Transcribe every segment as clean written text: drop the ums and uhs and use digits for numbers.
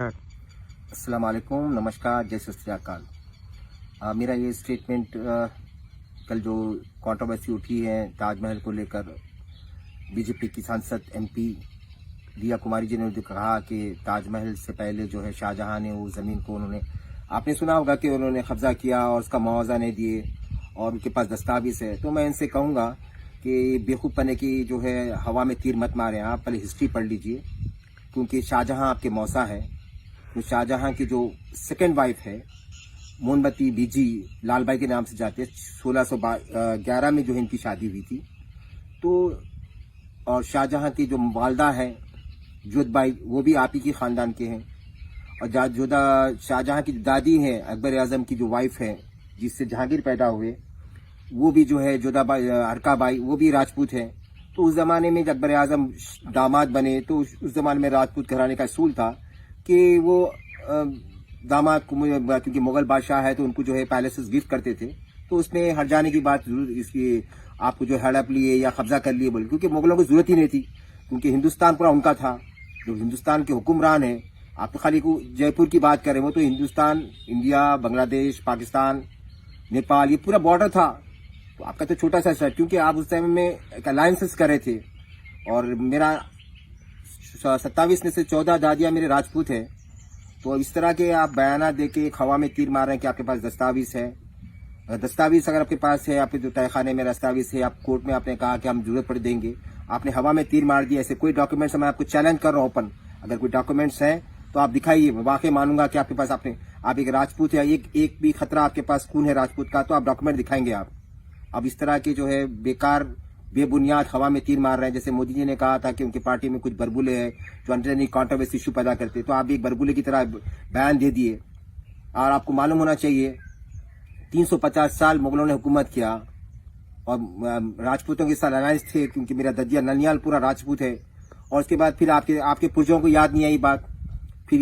अस्सलाम वालेकुम, नमस्कार, जय श्री अकाल। मेरा ये स्टेटमेंट कल जो कंट्रोवर्सी उठी है ताजमहल को लेकर, बीजेपी की सांसद एमपी दिया कुमारी जी ने जो कहा कि ताजमहल से पहले जो है शाहजहां ने वो ज़मीन को उन्होंने, आपने सुना होगा कि उन्होंने कब्जा किया और उसका मुआवजा नहीं दिए और उनके पास दस्तावेज है। तो मैं इनसे कहूँगा कि बेवकूफ़ पने की जो है हवा में तीर मत मारें, आप पहले हिस्ट्री पढ़ लीजिए, क्योंकि शाहजहां आपके मौसा है। तो शाहजहां की जो सेकंड वाइफ है मोमबत्ती बीजी लाल भाई के नाम से जाते हैं, 1611 में जो है इनकी शादी हुई थी। तो और शाहजहां की जो वालदा है जोधबाई, वो भी आप ही के ख़ानदान के हैं। और जोधा शाहजहां की दादी है अकबर आजम की जो वाइफ है जिससे जहांगीर पैदा हुए, वो भी जो है जोधाबाई हरकाबाई, वो भी राजपूत है। तो उस ज़माने में जब अकबर आजम दामाद बने तो उस ज़माने में राजपूत घराने का असूल था कि वो दामाद को, क्योंकि मुगल बादशाह है तो उनको जो है पैलेसेस गिफ्ट करते थे। तो उसमें हट जाने की बात जरूर, इसकी आपको जो हड़प लिए या कब्जा कर लिए बोले, क्योंकि मुगलों को जरूरत ही नहीं थी, क्योंकि हिंदुस्तान पूरा उनका था। जो हिंदुस्तान के हुक्मरान है, आप तो खाली को जयपुर की बात करें, वो तो हिंदुस्तान, इंडिया, बांग्लादेश, पाकिस्तान, नेपाल, ये पूरा बॉर्डर था। तो आपका तो छोटा सा शहर, क्योंकि आप उस टाइम में एक अलायंसेस कर रहे थे। और मेरा 27 में से 14 दादियां मेरे राजपूत है। तो इस तरह के आप बयाना दे के हवा में तीर मार रहे हैं कि आपके पास दस्तावेज है। दस्तावेज अगर आपके पास है, आपके जो तहखाने में दस्तावेज है, आप कोर्ट में आपने कहा कि हम जरूरत पड़ देंगे, आपने हवा में तीर मार दिया। ऐसे कोई डॉक्यूमेंट्स, मैं आपको चैलेंज कर रहा हूँ ओपन, अगर कोई डॉक्यूमेंट्स हैं तो आप दिखाइए, वाकई मानूंगा कि आपके पास आप एक राजपूत है, एक भी खतरा आपके पास खून है राजपूत का, तो आप डॉक्यूमेंट दिखाएंगे आप। अब इस तरह के जो है बेकार बेबुनियाद हवा में तीर मार रहे हैं। जैसे मोदी जी ने कहा था कि उनकी पार्टी में कुछ बरबुले हैं जो अंडरनी कॉन्ट्रोवर्सी इशू पैदा करते, तो आप भी एक बरबुले की तरह बयान दे दिए। और आपको मालूम होना चाहिए 350 साल मुगलों ने हुकूमत किया और राजपूतों के साथ अलायंस थे, क्योंकि मेरा ददिया ननियाल पूरा राजपूत है। और उसके बाद फिर आपके पुरजों को याद नहीं आई बात। फिर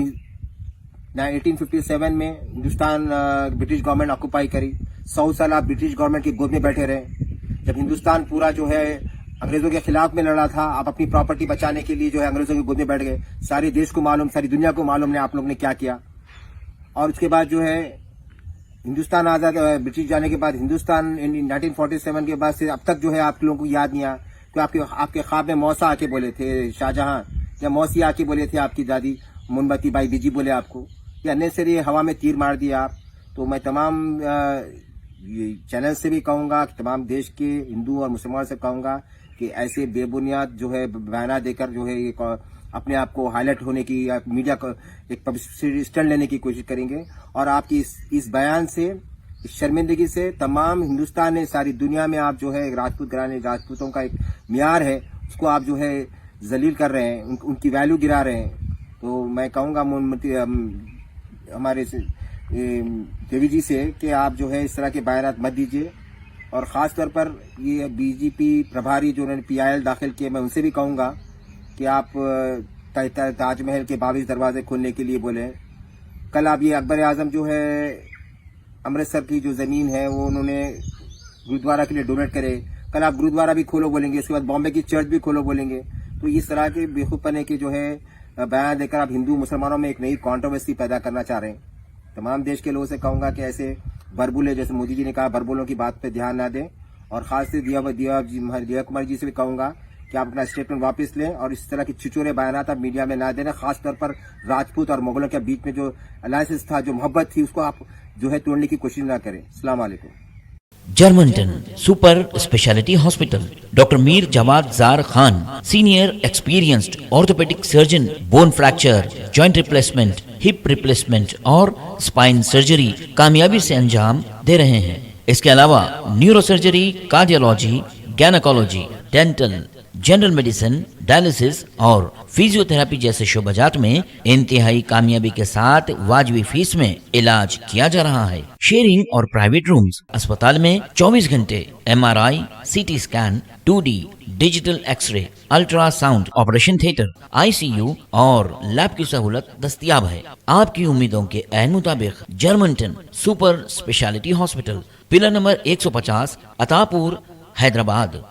1857 में हिंदुस्तान ब्रिटिश गवर्नमेंट ऑक्यूपाई करी, 100 साल आप ब्रिटिश गवर्नमेंट की गोद में बैठे रहे। जब हिंदुस्तान पूरा जो है अंग्रेजों के खिलाफ में लड़ा था, आप अपनी प्रॉपर्टी बचाने के लिए जो है अंग्रेजों की गोद में बैठ गए। सारे देश को मालूम, सारी दुनिया को मालूम है आप लोग ने क्या किया। और उसके बाद जो है हिंदुस्तान आजाद, ब्रिटिश जाने के बाद हिंदुस्तान 1947 के बाद से अब तक जो है आप लोगों को याद नहीं आया। तो आपके ख्वाब में मौसा आके बोले थे शाहजहां, या मौसी आके बोले थे आपकी दादी मोमबत्ती बाई बीजी बोले आपको, या अननेसेसरी हवा में तीर मार दिया आप। तो मैं तमाम ये चैनल से भी कहूंगा, तमाम देश के हिंदू और मुसलमान से कहूंगा कि ऐसे बेबुनियाद जो है बयाना देकर जो है ये अपने आप को हाईलाइट होने की या मीडिया को एक पब्लिसिटी स्टंट लेने की कोशिश करेंगे। और आपकी इस बयान से, इस शर्मिंदगी से तमाम हिंदुस्तान ने, सारी दुनिया में आप जो है राजपूत घराने, राजपूतों का एक मियार है, उसको आप जो है जलील कर रहे हैं, उनकी वैल्यू गिरा रहे हैं। तो मैं कहूँगा हमारे देवी जी से कि आप जो है इस तरह के बयानात मत दीजिए। और ख़ास तौर पर ये बीजेपी प्रभारी जो उन्होंने PIL दाखिल किए, मैं उनसे भी कहूँगा कि आप ताजमहल के 22 दरवाजे खोलने के लिए बोले। कल आप ये अकबर आजम जो है अमृतसर की जो ज़मीन है वो उन्होंने गुरुद्वारा के लिए डोनेट करे, कल आप गुरुद्वारा भी खोलो बोलेंगे, उसके बाद बॉम्बे की चर्च भी खोलो बोलेंगे। तो इस तरह के बेवकूफ़पने के जो है बयान देकर आप हिंदू मुसलमानों में एक नई कॉन्ट्रोवर्सी पैदा करना चाह रहे हैं। तमाम देश के लोगों से कहूंगा कि ऐसे बरबुले, जैसे मोदी जी ने कहा, बरबुलों की बात पे ध्यान ना दें। और खास से दिया कुमारी जी से भी कहूंगा कि आप अपना स्टेटमेंट वापस लें और इस तरह की छिछोरे बयानात आप मीडिया में ना देना। खास तौर पर राजपूत और मुगलों के बीच में जो अलायंस था, जो मोहब्बत थी, उसको आप जो है तोड़ने की कोशिश ना करें। अस्सलाम वालेकुम। Germanton super speciality hospital, doctor Mir Jawad Jar Khan, senior experienced orthopaedic surgeon, bone fracture, joint replacement, hip replacement और स्पाइन सर्जरी कामयाबी से अंजाम दे रहे हैं। इसके अलावा neuro surgery, cardiology, gynaecology, dental, general medicine, dialysis और फिजियोथेरेपी जैसे शोबाजात में इंतहाई कामयाबी के साथ वाजिबी फीस में इलाज किया जा रहा है। शेयरिंग और प्राइवेट रूम्स, अस्पताल में 24 घंटे MRI, CT scan, 2D digital X-ray, ultrasound, operation theatre, ICU और लैब की सहूलत दस्तयाब है। आपकी उम्मीदों के ऐन मुताबिक Germanton super speciality hospital, pillar number 150, Attapur, Hyderabad.